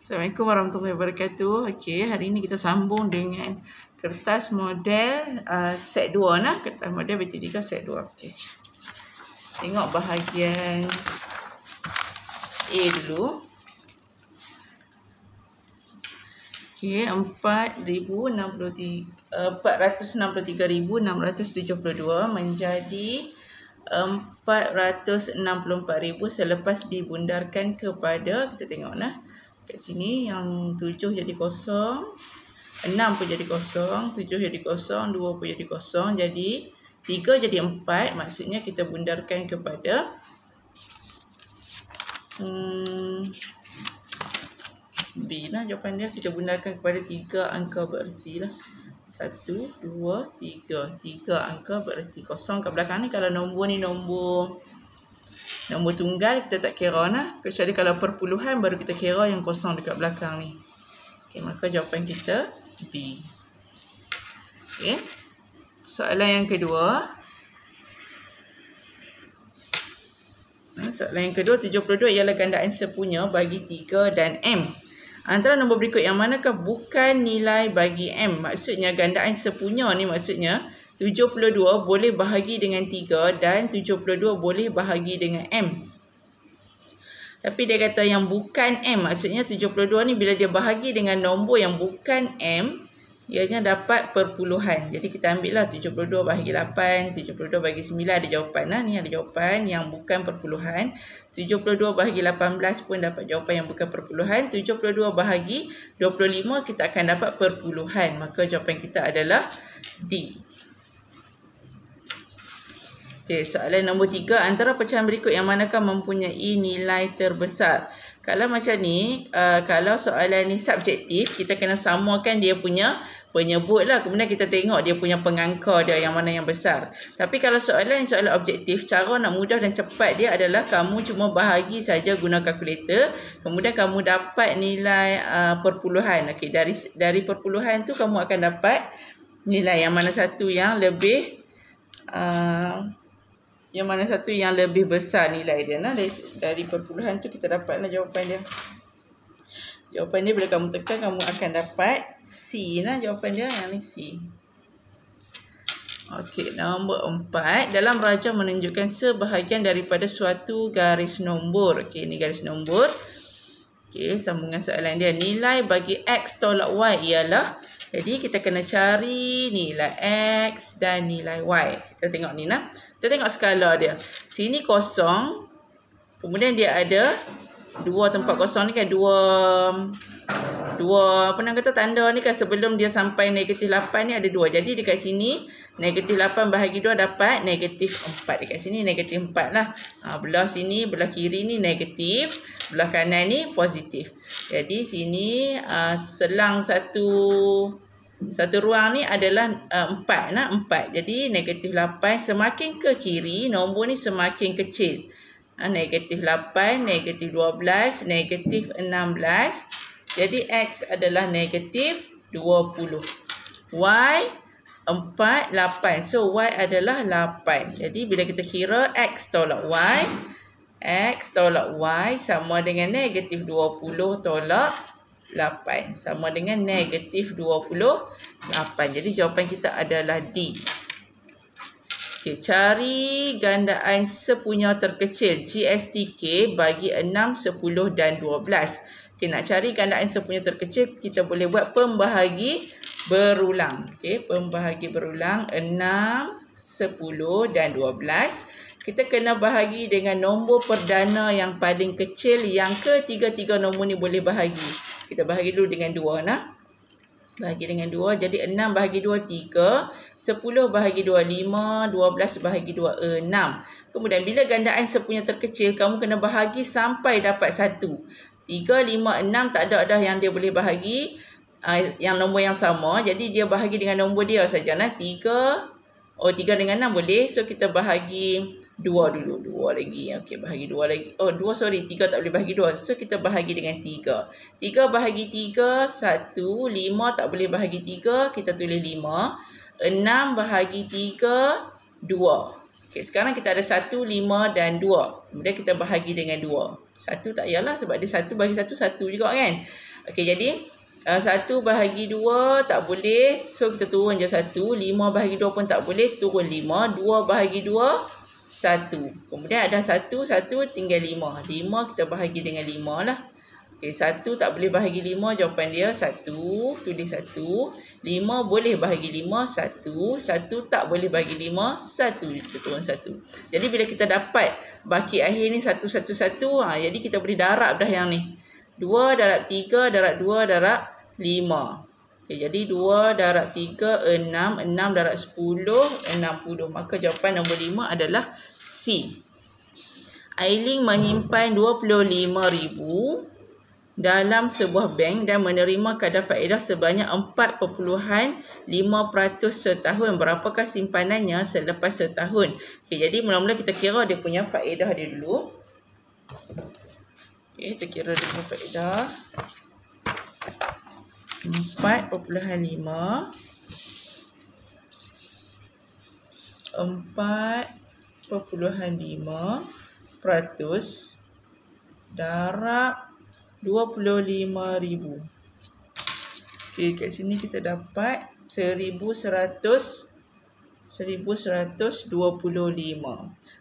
Assalamualaikum warahmatullahi wabarakatuh. Okey, hari ini kita sambung dengan kertas model set 2 nah. Kertas model B3 set 2. Okey. Tengok bahagian A dulu. Okey, 463,672 menjadi 464,000 selepas dibundarkan kepada, kita tengok nah. Kat sini yang 7 jadi kosong, 6 pun jadi kosong, 7 jadi kosong, 2 pun jadi kosong. Jadi 3 jadi 4, maksudnya kita bundarkan kepada B lah jawapan dia. Kita bundarkan kepada 3 angka bererti lah. 1, 2, 3. 3 angka bererti. Kosong kat belakang ni kalau nombor ni nombor tunggal kita tak kira lah. Kecuali kalau perpuluhan baru kita kira yang kosong dekat belakang ni. Okey, maka jawapan kita B. Okey. Soalan yang kedua. Soalan yang kedua, 72 ialah gandaan sepunya bagi 3 dan M. Antara nombor berikut yang manakah bukan nilai bagi M? Maksudnya gandaan sepunya ni maksudnya 72 boleh bahagi dengan 3 dan 72 boleh bahagi dengan M. Tapi dia kata yang bukan M, maksudnya 72 ni bila dia bahagi dengan nombor yang bukan M, ianya dapat perpuluhan. Jadi kita ambil lah 72 bahagi 8, 72 bahagi 9, ada jawapan lah. Ni ada jawapan yang bukan perpuluhan. 72 bahagi 18 pun dapat jawapan yang bukan perpuluhan. 72 bahagi 25 kita akan dapat perpuluhan. Maka jawapan kita adalah D. Okey, soalan nombor 3. Antara pecahan berikut yang manakah mempunyai nilai terbesar? Kalau macam ni, kalau soalan ni subjektif, kita kena samakan dia punya penyebut lah. Kemudian kita tengok dia punya pengangka dia yang mana yang besar. Tapi kalau soalan objektif, cara nak mudah dan cepat dia adalah kamu cuma bahagi saja guna kalkulator. Kemudian kamu dapat nilai perpuluhan. Okey, dari perpuluhan tu kamu akan dapat nilai yang mana satu yang lebih besar nilai dia. Nah, dari perpuluhan tu kita dapatlah jawapan dia. Jawapan dia bila kamu tekan kamu akan dapat C nah, jawapan dia yang ni C. Okey, nombor 4. Dalam raja menunjukkan sebahagian daripada suatu garis nombor. Okey, ni garis nombor. Okey, sambungan soalan dia. Nilai bagi X tolak Y ialah, jadi kita kena cari nilai X dan nilai Y. Kita tengok ni nah. Kita tengok skala dia. Sini kosong. Kemudian dia ada dua tempat kosong ni kan. Dua apa nak kata tanda ni kan sebelum dia sampai negatif 8 ni ada 2. Jadi dekat sini negatif 8 bahagi 2 dapat negatif 4. Dekat sini negatif 4 lah. Belah sini, belah kiri ni negatif. Belah kanan ni positif. Jadi sini selang satu ruang ni adalah 4 nah, 4. Jadi negatif 8 semakin ke kiri nombor ni semakin kecil. Negatif 8, negatif 12, negatif 16. Jadi X adalah negatif 20. Y 4, 8. So Y adalah 8. Jadi bila kita kira X tolak Y, X tolak Y sama dengan negatif 20 tolak 8. Sama dengan negatif 28. Jadi jawapan kita adalah D. Okey, cari gandaan sepunya terkecil GSTK bagi 6, 10 dan 12. Okey, nak cari gandaan sepunya terkecil kita boleh buat pembahagi berulang. Okey, pembahagi berulang 6, 10 dan 12. Kita kena bahagi dengan nombor perdana yang paling kecil yang ketiga-tiga nombor ni boleh bahagi. Kita bahagi dulu dengan 2 nah. Bahagi dengan 2. Jadi 6 bahagi 2, 3. 10 bahagi 2, 5. 12 bahagi 2, 6. Kemudian bila gandaan sepunya terkecil, kamu kena bahagi sampai dapat 1. 3, 5, 6 tak ada dah yang dia boleh bahagi. Yang nombor yang sama. Jadi dia bahagi dengan nombor dia saja. Nah, 3 dengan 6 boleh. So kita bahagi 2 dulu. 2 lagi. Okey, bahagi 2 lagi. 3 tak boleh bahagi 2. So kita bahagi dengan 3. 3 bahagi 3, 1. 5 tak boleh bahagi 3. Kita tulis 5. 6 bahagi 3, 2. Okey, sekarang kita ada 1, 5 dan 2. Kemudian kita bahagi dengan 2. 1 tak payahlah sebab dia 1 bagi 1, 1 juga kan. Okey, jadi 1 bahagi 2 tak boleh. So kita turun je 1. 5 bahagi 2 pun tak boleh. Turun 5. 2 bahagi 2, 1. Kemudian ada 1 tinggal 5. 5 kita bahagi dengan 5 lah. Okey, 1 tak boleh bahagi 5. Jawapan dia 1. Tulis 1. 5 boleh bahagi 5. 1. 1 tak boleh bahagi 5. 1. Kita turun 1. Jadi bila kita dapat baki akhir ni 1, 1, 1. Jadi kita boleh darab dah yang ni. 2 darab 3 darab 2 darab 5. Okay, jadi 2 darab 3, 6. 6 darab 10, 60. Maka jawapan nombor 5 adalah C. Aileen menyimpan 25,000 dalam sebuah bank dan menerima kadar faedah sebanyak 4.5% setahun. Berapakah simpanannya selepas setahun? Okay, jadi mula-mula kita kira dia punya faedah dia dulu. Okay, kita kira dia punya faedah. 4.5 darab 25,000. Okey, kat sini kita dapat 1125.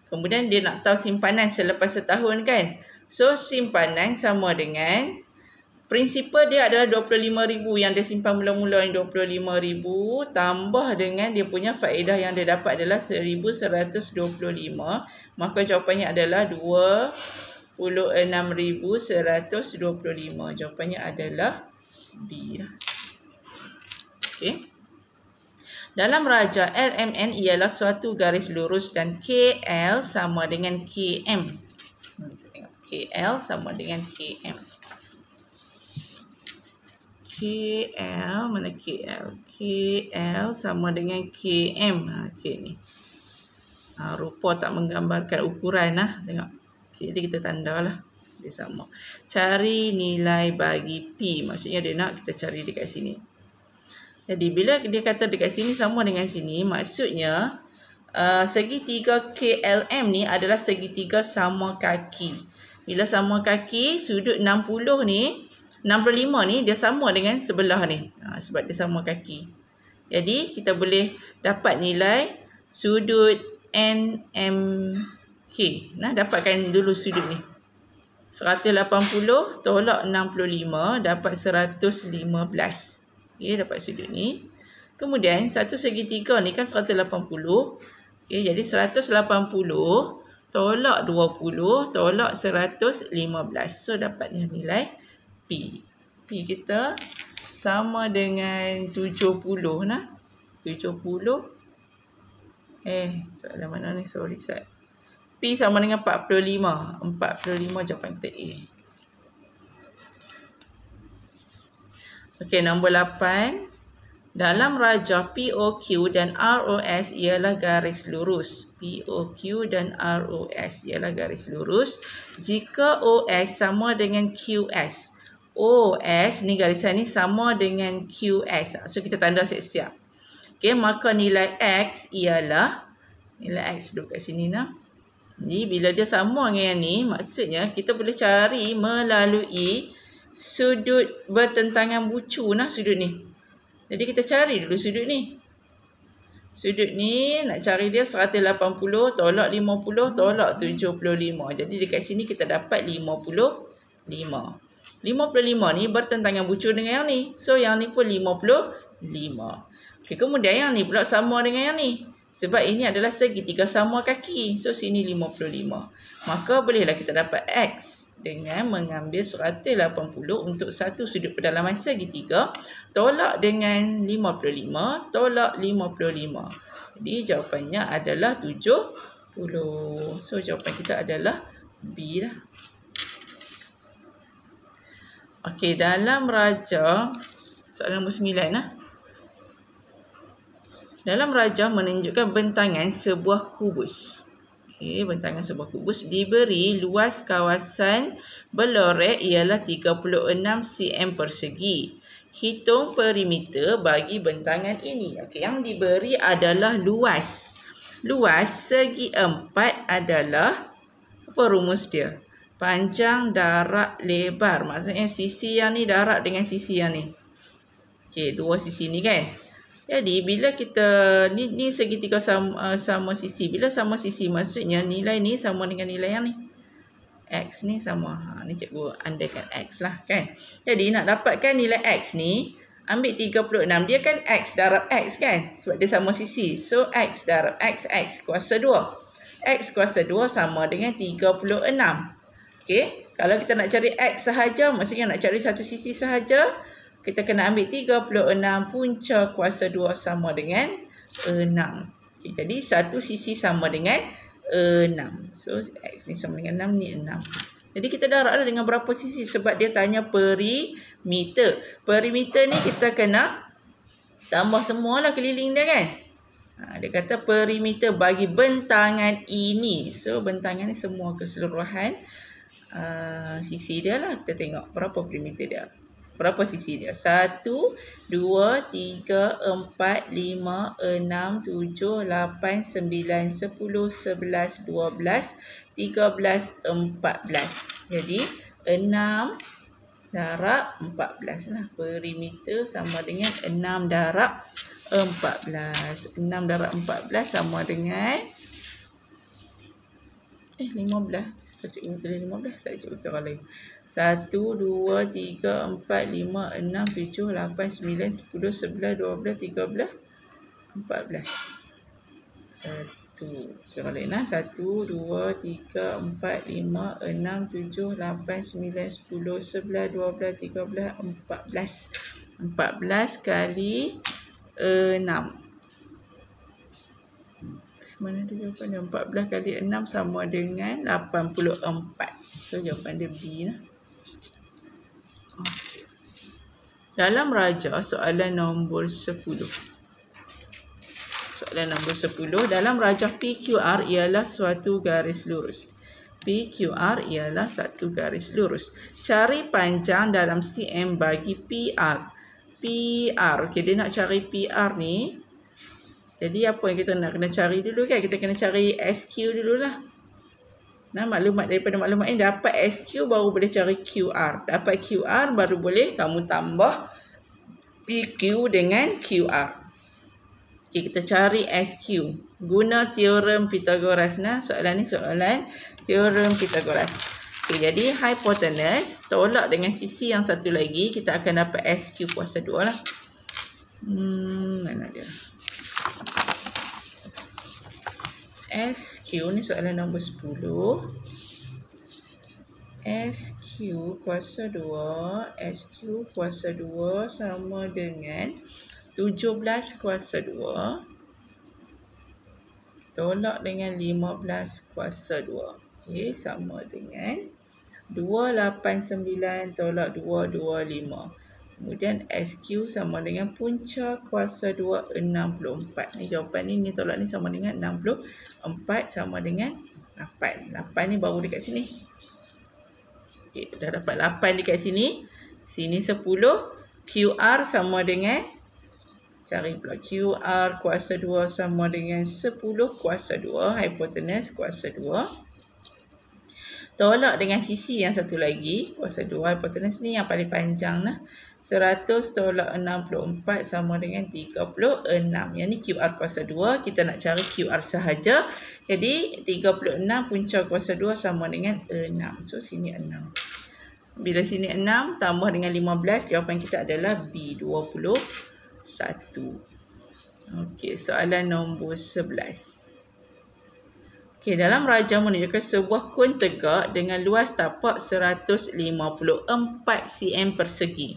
Kemudian dia nak tahu simpanan selepas setahun kan? So simpanan sama dengan prinsipal dia adalah 25,000 yang dia simpan mula-mula ni 25,000 tambah dengan dia punya faedah yang dia dapat adalah 1125. Maka jawapannya adalah 26,125. Jawapannya adalah B lah. Okey. Dalam raja LMN ialah suatu garis lurus dan KL sama dengan KM. KL sama dengan KM. KL, mana KL? KL sama dengan KM. Okey ni. Rupa tak menggambarkan ukuran lah. Tengok. Okay, jadi kita tandalah. Dia sama. Cari nilai bagi P. Maksudnya dia nak kita cari dekat sini. Jadi bila dia kata dekat sini sama dengan sini. Maksudnya segitiga KLM ni adalah segitiga sama kaki. Bila sama kaki, sudut 60 ni, 65 ni dia sama dengan sebelah ni. Sebab dia sama kaki. Jadi kita boleh dapat nilai sudut NMK. Nah, dapatkan dulu sudut ni. 180 tolak 65 dapat 115. Okey, dapat sudut ni. Kemudian satu segitiga ni kan 180. Okey, jadi 180 tolak 20 tolak 115. So dapatnya nilai P. P kita sama dengan 70 nah. 70. Soalan mana ni? Sorry, Ustaz. P sama dengan 45. 45 jawapan kita A. Okey, nombor 8. Dalam rajah POQ dan ROS ialah garis lurus. POQ dan ROS ialah garis lurus. Jika OS sama dengan QS. OS ni garisan ni sama dengan QS. So kita tanda siap-siap. Okey, maka nilai X ialah nilai X duduk kat sini nah. Jadi bila dia sama dengan yang ni, maksudnya kita boleh cari melalui sudut bertentangan bucu nah, sudut ni. Jadi kita cari dulu sudut ni. Sudut ni nak cari dia 180 tolak 50 tolak 75. Jadi dekat sini kita dapat 55. 55 ni bertentangan bucu dengan yang ni. So yang ni pun 55. Okey, kemudian yang ni pula sama dengan yang ni. Sebab ini adalah segitiga sama kaki. So sini 55. Maka bolehlah kita dapat X dengan mengambil 180 untuk satu sudut pedalaman segitiga tolak dengan 55 tolak 55. Jadi jawapannya adalah 70. So jawapan kita adalah B lah. Okey, dalam raja soalan nombor 9 lah. Dalam raja menunjukkan bentangan sebuah kubus. Okey, bentangan sebuah kubus diberi luas kawasan berlorek ialah 36 cm persegi. Hitung perimeter bagi bentangan ini. Okey, yang diberi adalah luas. Luas segi 4 adalah apa rumus dia? panjang, darab, lebar. Maksudnya sisi yang ni darab dengan sisi yang ni. Okey, dua sisi ni kan. Jadi bila kita ni segitiga sama sisi. Bila sama sisi maksudnya nilai ni sama dengan nilai yang ni. X ni sama. Ni cikgu andaikan X lah kan. Jadi nak dapatkan nilai X ni, ambil 36. Dia kan X darab X kan. Sebab dia sama sisi. So X darab X kuasa 2. X kuasa 2 sama dengan 36. Okey. Kalau kita nak cari X sahaja, maksudnya nak cari satu sisi sahaja, kita kena ambil 36 punca kuasa 2 sama dengan 6. Okay, jadi satu sisi sama dengan 6. So X ni sama dengan 6, ni 6. Jadi kita darab dengan berapa sisi? Sebab dia tanya perimeter. Perimeter ni kita kena tambah semualah keliling dia kan. Dia kata perimeter bagi bentangan ini. So bentangan ni semua keseluruhan sisi dia lah. Kita tengok berapa perimeter dia. Berapa sisi dia? 1, 2, 3, 4, 5, 6, 7, 8, 9, 10, 11, 12, 13, 14. Jadi 6 darab 14 lah. Perimeter sama dengan 6 darab 14. 6 darab 14 sama dengan 15. Saya cikgu tulis 15. Saya cikgu kira lagi. 1, 2, 3, 4, 5, 6, 7, 8, 9, 10, 11, 12, 13, 14. 1. Kira lain lah. 1, 2, 3, 4, 5, 6, 7, 8, 9, 10, 11, 12, 13, 14. 14 kali 6. Mana ada jawapan dia? 14 kali 6 sama dengan 84. So jawapan dia B lah. Okay. Dalam raja soalan nombor 10. Soalan nombor 10. Dalam rajah PQR ialah suatu garis lurus. PQR ialah satu garis lurus. Cari panjang dalam cm bagi PR. PR. Okey, dia nak cari PR ni. Jadi apa yang kita nak kena cari dulu kan? Kita kena cari SQ dululah. Nah, maklumat daripada maklumat ini dapat SQ baru boleh cari QR. Dapat QR baru boleh kamu tambah PQ dengan QR. Okey, kita cari SQ. Guna teorem Pythagoras. Nah, soalan ni soalan teorem Pythagoras. Okey, jadi hypotenuse tolak dengan sisi yang satu lagi, kita akan dapat SQ kuasa 2 lah. Mana dia? SQ ni soalan nombor 10. SQ kuasa 2. SQ kuasa 2 sama dengan 17 kuasa 2. Tolak dengan 15 kuasa 2. Okey, sama dengan 289 tolak 225. Kemudian SQ sama dengan punca kuasa 2, 64. Ni jawapan ni tolak ni sama dengan 64 sama dengan 8. 8 ni baru dekat sini. Okey, dah dapat 8 dekat sini. Sini 10. QR sama dengan, cari pula QR kuasa 2 sama dengan 10 kuasa 2. Hypotenuse kuasa 2. Tolak dengan sisi yang satu lagi. Kuasa 2 hypotenuse ni yang paling panjang lah. 100 tolak 64 sama dengan 36. Yang ni QR kuasa 2. Kita nak cari QR sahaja. Jadi 36 punca kuasa 2 sama dengan 6. So sini 6. Bila sini 6 tambah dengan 15. Jawapan kita adalah B21. Okey, soalan nombor 11. Okey, dalam rajah menunjukkan sebuah kon tegak dengan luas tapak 154 cm persegi.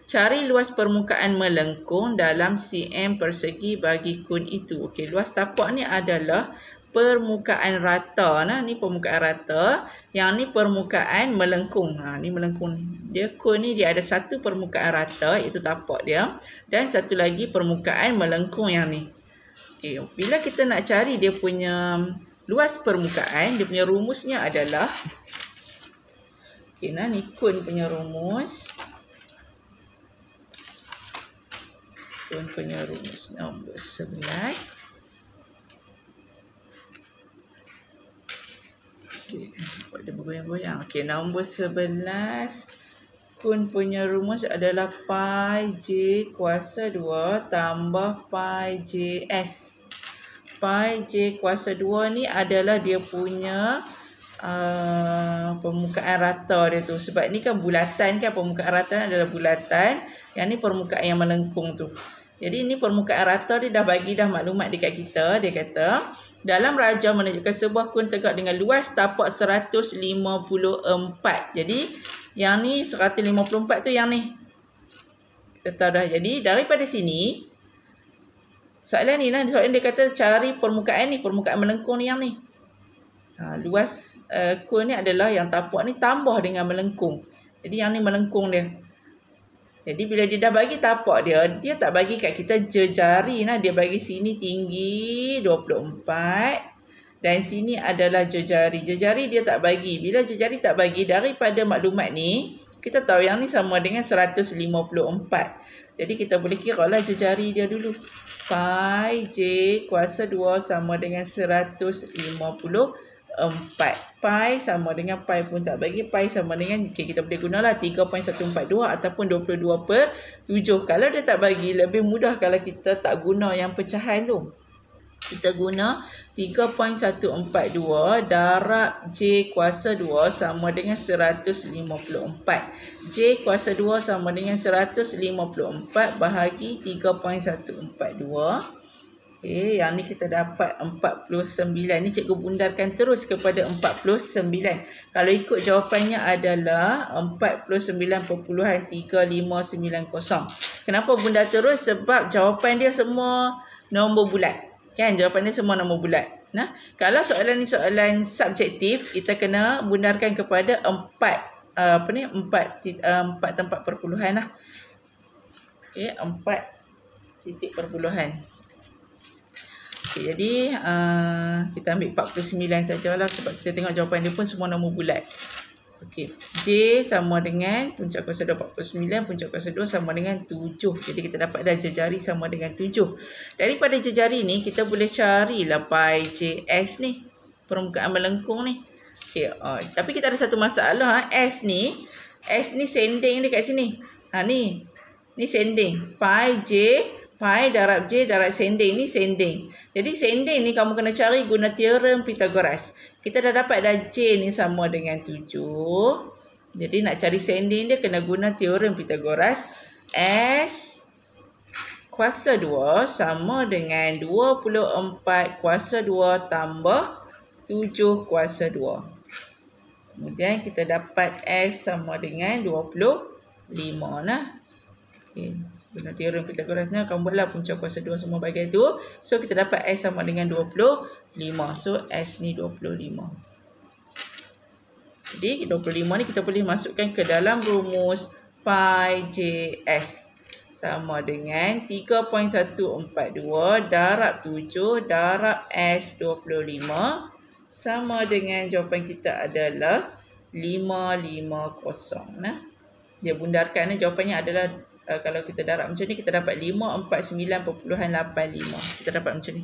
Cari luas permukaan melengkung dalam cm persegi bagi kon itu. Okey, luas tapak ni adalah permukaan rata. Nah, ni permukaan rata. Yang ni permukaan melengkung. Ni melengkung. Dia kon ni dia ada satu permukaan rata, iaitu tapak dia, dan satu lagi permukaan melengkung yang ni. Okey, bila kita nak cari dia punya luas permukaan, dia punya rumusnya adalah, okey, nah ni kon punya rumus. Kon punya rumus nombor 11. Okey, buat dia bergoyang-goyang. Okey, nombor 11. Kun punya rumus adalah pi J kuasa 2 tambah pi JS. Pi J kuasa 2 ni adalah dia punya permukaan rata dia tu. Sebab ni kan bulatan kan, permukaan rata adalah bulatan. Yang ni permukaan yang melengkung tu. Jadi ni permukaan rata dia dah bagi dah maklumat dekat kita. Dia kata dalam rajah menunjukkan sebuah kun tegak dengan luas tapak 154. Jadi yang ni 154 tu yang ni. Kita tahu dah. Jadi daripada sini soalan ni lah, soalan dia kata cari permukaan ni, permukaan melengkung ni yang ni. Luas kun ni adalah yang tapak ni tambah dengan melengkung. Jadi yang ni melengkung dia. Jadi bila dia dah bagi tapak dia, dia tak bagi kat kita jejari lah. Dia bagi sini tinggi 24. Dan sini adalah jejari. Jejari dia tak bagi. Bila jejari tak bagi, daripada maklumat ni, kita tahu yang ni sama dengan 154. Jadi kita boleh kira lah jejari dia dulu. Pi J kuasa 2 sama dengan 154. Pi sama dengan pi pun tak bagi. Pi sama dengan, okay, kita boleh gunalah 3.142 ataupun 22/7. Kalau dia tak bagi, lebih mudah kalau kita tak guna yang pecahan tu. Kita guna 3.142 darab J kuasa 2 sama dengan 154. J kuasa 2 sama dengan 154 bahagi 3.142. Okey, yang ni kita dapat 49. Ni cikgu bundarkan terus kepada 49. Kalau ikut jawapannya adalah 49.3590. Kenapa bundar terus? Sebab jawapan dia semua nombor bulat. Kan, jawapan dia semua nombor bulat. Nah, kalau soalan ni soalan subjektif, kita kena bundarkan kepada 4 tempat perpuluhan lah. Okey, 4 titik perpuluhan. Okay, jadi kita ambil 49 sajalah sebab kita tengok jawapan dia pun semua nombor bulat. Okey, J sama dengan puncak kuasa 2 49, puncak kuasa 2 sama dengan 7. Jadi kita dapat dah jejari sama dengan 7. Daripada jejari ni kita boleh carilah pi JS ni, permukaan melengkung ni. Okey, tapi kita ada satu masalah. S ni sending dekat sini. Ni sending. Pi darab J darab sending ni sending. Jadi sending ni kamu kena cari guna teorem Pythagoras. Kita dah dapat dah J ni sama dengan 7. Jadi nak cari sending dia kena guna teorem Pythagoras. S kuasa 2 sama dengan 24 kuasa 2 tambah 7 kuasa 2. Kemudian kita dapat S sama dengan 25 lah. Okay. Guna teorem Pythagoras ni kamu buatlah puncak kuasa 2 semua bahagian tu. So kita dapat S sama dengan 25. So S ni 25. Jadi 25 ni kita boleh masukkan ke dalam rumus pi JS sama dengan 3.142 darab 7 darab S 25 sama dengan jawapan kita adalah 550. Nah, dia bundarkan jawapannya adalah kalau kita darab macam ni kita dapat 549.85. Kita dapat macam ni.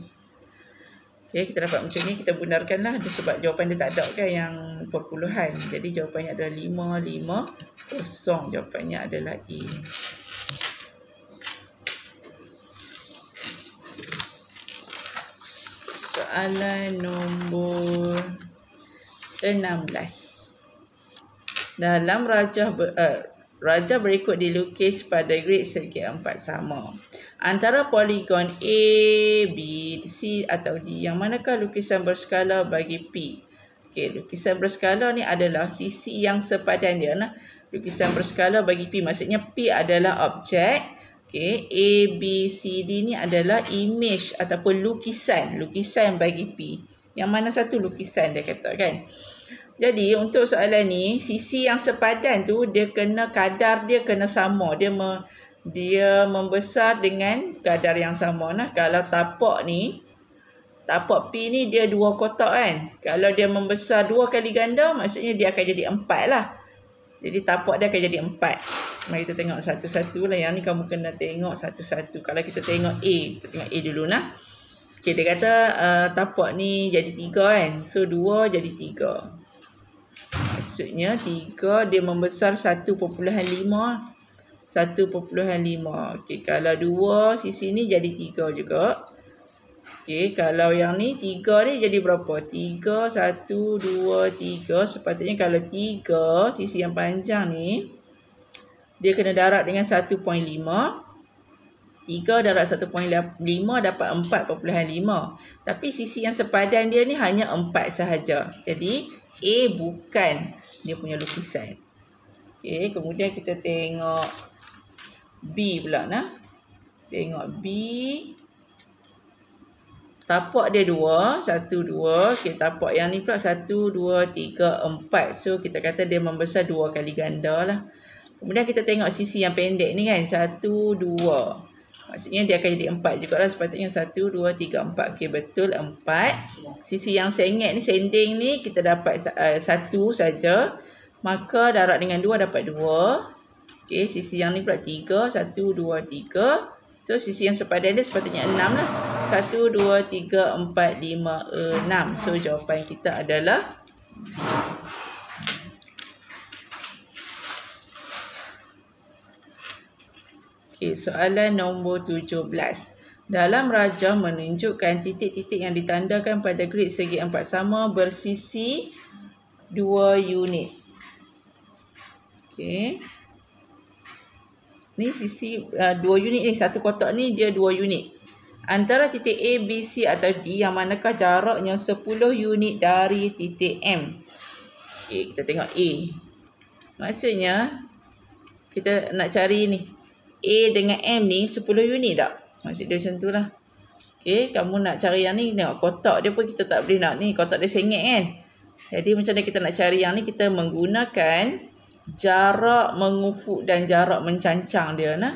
Okey, kita dapat macam ni, kita bundarkanlah sebab jawapan dia tak ada kan yang perpuluhan. Jadi jawapannya adalah 550. Jawapannya adalah A. Soalan nombor 16. Dalam rajah berikut dilukis pada grid segi 4 sama. Antara poligon A, B, C atau D, yang manakah lukisan berskala bagi P? Okey, lukisan berskala ni adalah sisi yang sepadan dia. Nah, lukisan berskala bagi P maksudnya P adalah objek. Okey, A, B, C, D ni adalah image ataupun lukisan bagi P. Yang mana satu lukisan dia kata kan? Jadi untuk soalan ni, sisi yang sepadan tu dia kena kadar dia kena sama. Dia membesar dengan kadar yang sama. Nah, kalau tapak P ni dia 2 kotak kan. Kalau dia membesar 2 kali ganda, maksudnya dia akan jadi 4 lah. Jadi tapak dia akan jadi 4. Mari kita tengok satu-satu lah. Yang ni kamu kena tengok satu-satu. Kalau kita tengok A, kita tengok A dulu nah. Okay, dia kata tapak ni jadi 3 kan. So 2 jadi 3. Maksudnya 3 dia membesar 1.5. 1.5. Okey, kalau 2 sisi ni jadi 3 juga. Okey, kalau yang ni 3 ni jadi berapa? 3, 1, 2, 3. Sepatutnya kalau 3 sisi yang panjang ni dia kena darab dengan 1.5. 3 darab 1.5 dapat 4.5. Tapi sisi yang sepadan dia ni hanya 4 sahaja. Jadi A bukan dia punya lukisan. Okey, kemudian kita tengok B pula nah. Tengok B. Tapak dia 2, 1, 2. Okey, tapak yang ni pula 1, 2, 3, 4. So kita kata dia membesar 2 kali ganda lah. Kemudian kita tengok sisi yang pendek ni kan, 1, 2. Maksudnya dia akan jadi 4 juga lah. Sepatutnya 1, 2, 3, 4. Okey, betul 4. Sisi yang sengit ni, sending ni kita dapat 1 saja. Maka darab dengan 2 dapat 2. Okey, sisi yang ni pula 3. 1, 2, 3. So sisi yang sepadan dia sepatutnya 6 lah. 1, 2, 3, 4, 5, 6. So jawapan kita adalah B. Okay, soalan nombor 17. Dalam rajah menunjukkan titik-titik yang ditandakan pada grid segi 4 sama bersisi 2 unit. Okey. Ni sisi 2 unit ni, satu kotak ni dia 2 unit. Antara titik A, B, C atau D yang manakah jaraknya 10 unit dari titik M? Okey, kita tengok A. Maksudnya kita nak cari ni. A dengan M ni 10 unit tak? Maksud dia macam tu lah. Okay, kamu nak cari yang ni, tengok kotak dia pun kita tak boleh nak ni. Kotak dia sengit kan? Jadi macam mana kita nak cari yang ni? Kita menggunakan jarak mengufuk dan jarak mencancang dia nah.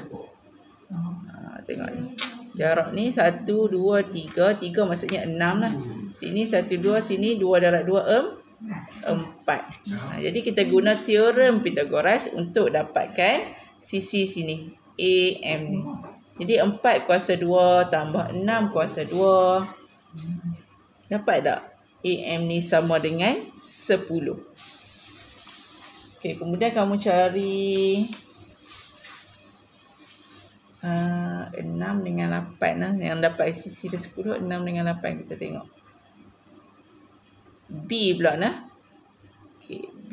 Tengok ni. Jarak ni 1, 2, 3. 3 maksudnya 6 lah. Sini 1, 2, sini 2 darab 2, 4. Jadi kita guna teorem Pythagoras untuk dapatkan sisi sini. AM ni. Jadi 4 kuasa 2 tambah 6 kuasa 2. Dapat tak? AM ni sama dengan 10. Okey, kemudian kamu cari 6 dengan 8 lah. Yang dapat sisi dia 10. 6 dengan 8 kita tengok. B pula lah. Okey, B.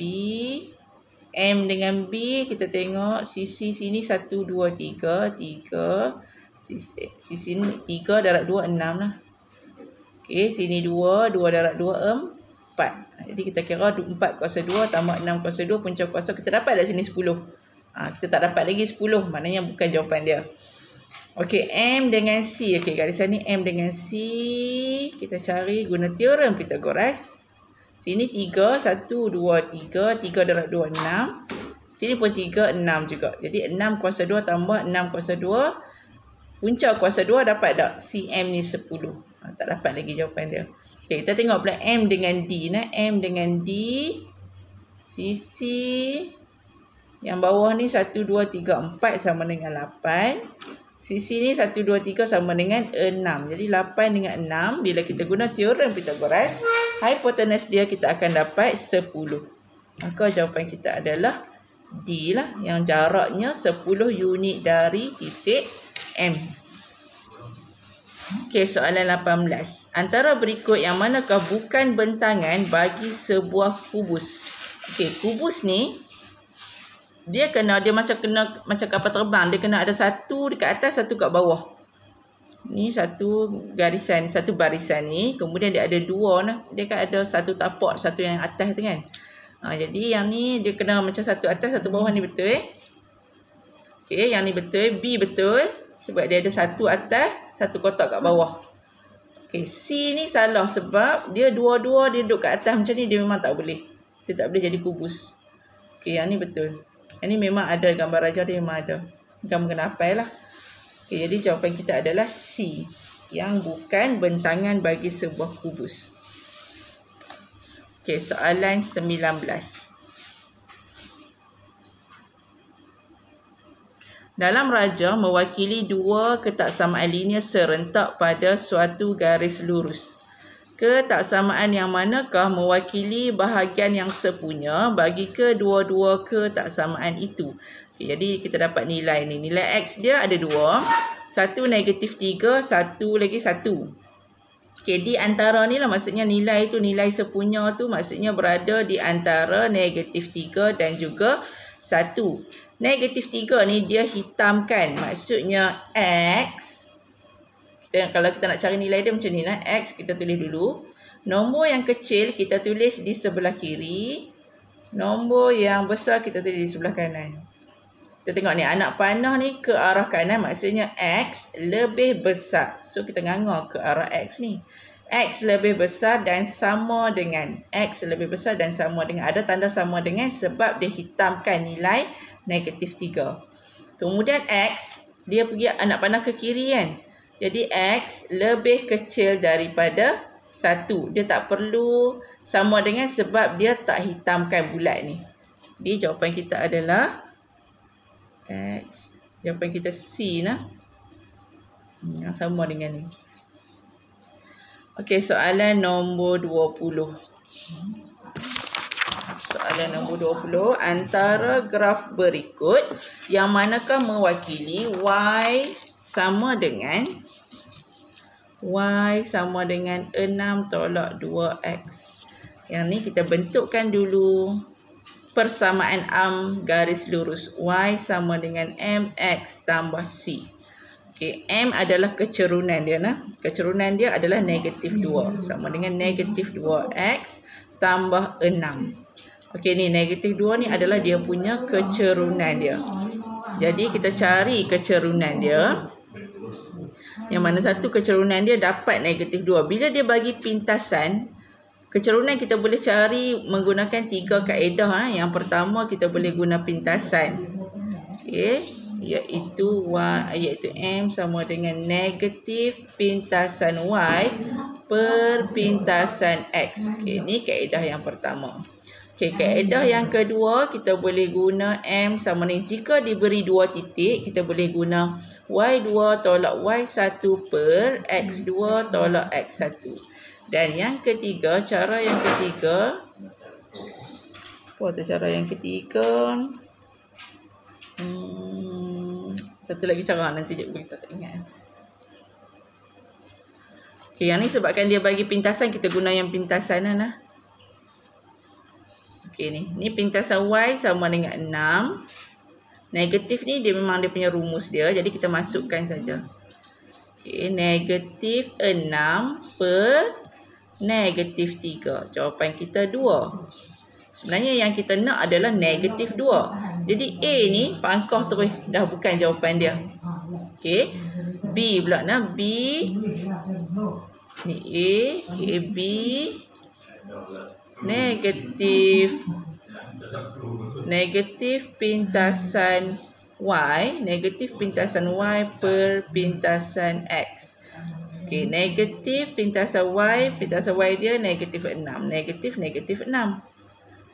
M dengan B kita tengok sisi sini 1, 2, 3. 3. Sisi ni 3 darab 2, 6 lah. Okey, sini 2. 2 darab 2, 4. Jadi kita kira 4 kuasa 2 tambah 6 kuasa 2 punca kuasa. Kita dapat kat sini 10. Kita tak dapat lagi 10. Maknanya bukan jawapan dia. Okey, M dengan C. Okey, garisan ni M dengan C. Kita cari guna teorem Pythagoras. Sini 3, 1, 2, 3. 3 darab 2, 6. Sini pun 3, 6 juga. Jadi 6 kuasa 2 tambah 6 kuasa 2. Punca kuasa 2 dapat tak? CM ni 10. Tak dapat lagi jawapan dia. Okay, kita tengok pula M dengan D. M dengan D. Sisi yang bawah ni 1, 2, 3, 4 sama dengan 8. Sisi ni 1, 2, 3 sama dengan 6. Jadi 8 dengan 6. Bila kita guna teorem Pythagoras, hipotenus dia kita akan dapat 10. Maka jawapan kita adalah D lah. Yang jaraknya 10 unit dari titik M. Okey, soalan 18. Antara berikut yang manakah bukan bentangan bagi sebuah kubus? Okey, kubus ni dia macam kapal terbang. Dia kena ada satu dekat atas, satu kat bawah. Ni satu garisan, satu barisan ni. Kemudian dia ada dua nah. Dia kan ada satu tapak, satu yang atas tu kan. Jadi yang ni dia kena macam satu atas, satu bawah ni betul Okey, yang ni betul. B betul. Sebab dia ada satu atas, satu kotak kat bawah. Okey, C ni salah sebab dia dua-dua dia duduk kat atas macam ni. Dia memang tak boleh. Dia tak boleh jadi kubus. Okey, yang ni betul. Yang ni memang ada gambar rajah dia, memang ada. Kamu kena hafal lah. Okay, jadi jawapan kita adalah C. Yang bukan bentangan bagi sebuah kubus. Okay, soalan 19. Dalam rajah mewakili dua ketaksamaan linear serentak pada suatu garis lurus. Ketaksamaan yang manakah mewakili bahagian yang sepunya bagi kedua-dua ketaksamaan itu? Okay, jadi kita dapat nilai ni. Nilai X dia ada 2. Satu negatif 3, satu lagi 1. Okay, di antara ni lah maksudnya nilai tu, nilai sepunya tu maksudnya berada di antara negatif 3 dan juga 1. Negatif 3 ni dia hitamkan. Maksudnya X. Kalau kita nak cari nilai dia macam ni lah. X kita tulis dulu. Nombor yang kecil kita tulis di sebelah kiri. Nombor yang besar kita tulis di sebelah kanan. Kita tengok ni. Anak panah ni ke arah kanan. Maksudnya X lebih besar. So kita nganga ke arah X ni. X lebih besar dan sama dengan. X lebih besar dan sama dengan. Ada tanda sama dengan sebab dia hitamkan nilai negatif 3. Kemudian X. Dia pergi anak panah ke kiri kan. Jadi X lebih kecil daripada 1. Dia tak perlu sama dengan sebab dia tak hitamkan bulat ni. Jadi jawapan kita adalah X. Jawapan kita C lah. Yang sama dengan ni. Okey, soalan nombor 20. Soalan nombor 20. Antara graf berikut yang manakah mewakili Y sama dengan 6 tolak 2X. Yang ni kita bentukkan dulu persamaan garis lurus. Y sama dengan MX tambah C. Okay, M adalah kecerunan dia. Kecerunan dia adalah negatif 2. Sama dengan negatif 2X tambah 6. Okay, ni negatif 2 ni adalah dia punya kecerunan dia. Jadi kita cari kecerunan dia. Yang mana satu kecerunan dia dapat negatif 2. Bila dia bagi pintasan, kecerunan kita boleh cari menggunakan 3 kaedah. Yang pertama kita boleh guna pintasan. Okay. Iaitu M sama dengan negatif pintasan Y per pintasan X. Okay, ini kaedah yang pertama. Okay, kaedah yang kedua kita boleh guna M sama dengan, jika diberi 2 titik, kita boleh guna Y2 tolak Y1 per X2 tolak X1. Dan yang ketiga, cara yang ketiga, cara yang ketiga, satu lagi cara nanti kita tak ingat. Okay, yang ni sebabkan dia bagi pintasan, kita guna yang pintasan lah. Okay, ni pintasan Y sama dengan 6. Negatif ni dia memang dia punya rumus dia. Jadi kita masukkan saja. Okay, negatif 6 per negatif 3. Jawapan kita 2. Sebenarnya yang kita nak adalah negatif 2. Jadi A ni pangkah terus. Dah bukan jawapan dia. Okay. B pula nah. B. Ni A. Okay, B. Negatif pintasan Y. Negatif pintasan Y per pintasan X. Okay, negatif pintasan Y. Pintasan Y dia negatif 6. Negatif 6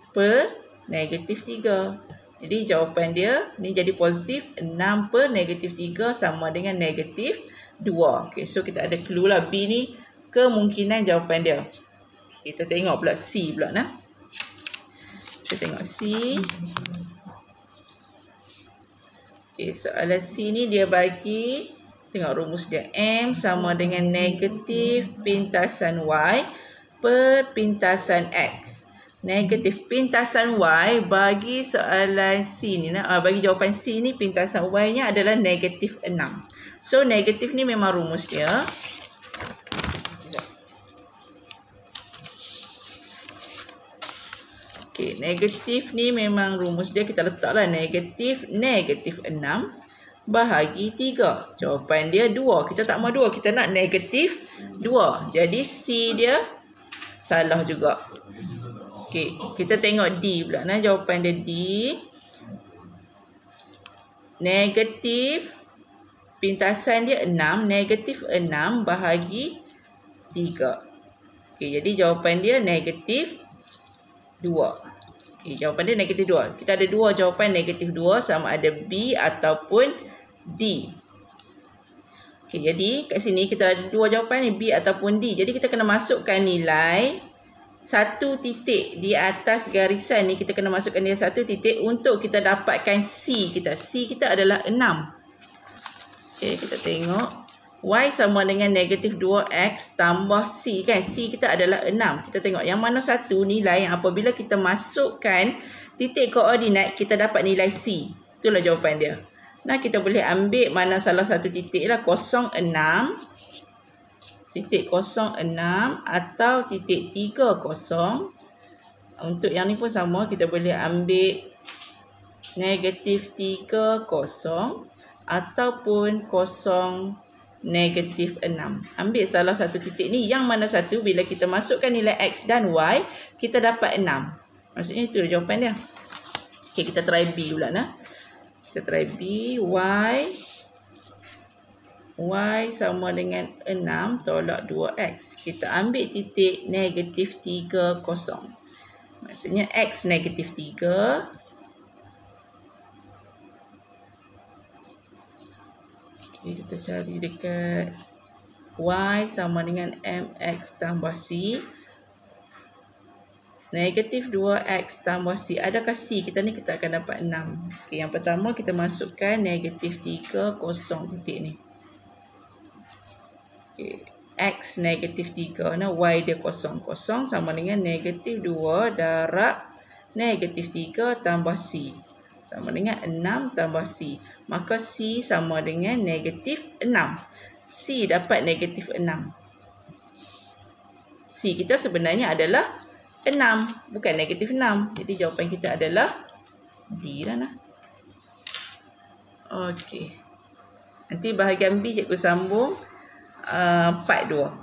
per negatif 3. Jadi jawapan dia ni jadi positif 6 per negatif 3 sama dengan negatif 2. Okay, so kita ada clue lah. B ni kemungkinan jawapan dia. Kita tengok pula C pula nah. Kita tengok C. Okay, soalan C ni dia bagi, tengok rumus dia. M sama dengan negatif pintasan Y per pintasan X. Negatif pintasan Y bagi soalan C ni, bagi jawapan C ni, pintasan Y nya adalah negatif 6. So negatif ni memang rumus dia. Okay, negatif ni memang rumus dia. Kita letaklah negatif 6 bahagi 3. Jawapan dia 2. Kita tak mahu 2. Kita nak negatif 2. Jadi C dia salah juga. Okay, kita tengok D pula. Nah, jawapan dia D. Negatif pintasan dia 6. Negatif 6 bahagi 3. Okay, jadi jawapan dia negatif 2. Okay, jawapan dia negatif 2. Kita ada 2 jawapan negatif 2, sama ada B ataupun D. Okey, jadi kat sini kita ada dua jawapan ni, B ataupun D. Jadi kita kena masukkan nilai satu titik di atas garisan ni. Kita kena masukkan nilai satu titik untuk kita dapatkan C kita. C kita adalah 6. Okey, kita tengok. Y sama dengan negatif 2X tambah C kan. C kita adalah 6. Kita tengok yang mana satu nilai yang apabila kita masukkan titik koordinat, kita dapat nilai C. Itulah jawapan dia. Nah, kita boleh ambil mana salah satu titik lah. 06, titik 06 atau titik 30. Untuk yang ni pun sama. Kita boleh ambil negatif 30 ataupun 0 negatif 6. Ambil salah satu titik ni. Yang mana satu bila kita masukkan nilai X dan Y, kita dapat 6. Maksudnya itu jawapan dia. Okay, kita try B pula nah. Kita try B. Y sama dengan 6 tolak 2X. Kita ambil titik negatif 30. Maksudnya X negatif 3. Okay, kita cari dekat Y sama dengan MX tambah C. Negatif 2X tambah C. Adakah C kita ni? Kita akan dapat 6. Okay, yang pertama kita masukkan negatif 3, 0 titik ni. Okay. X negatif 3. Nah, Y dia 0. 0 sama dengan negatif 2 darab negatif 3 tambah C. Sama dengan 6 tambah C. Maka C sama dengan negatif 6. C dapat negatif 6. C kita sebenarnya adalah 6, bukan negatif 6. Jadi jawapan kita adalah D lah nah. Okey. Nanti bahagian B cikgu sambung part 2.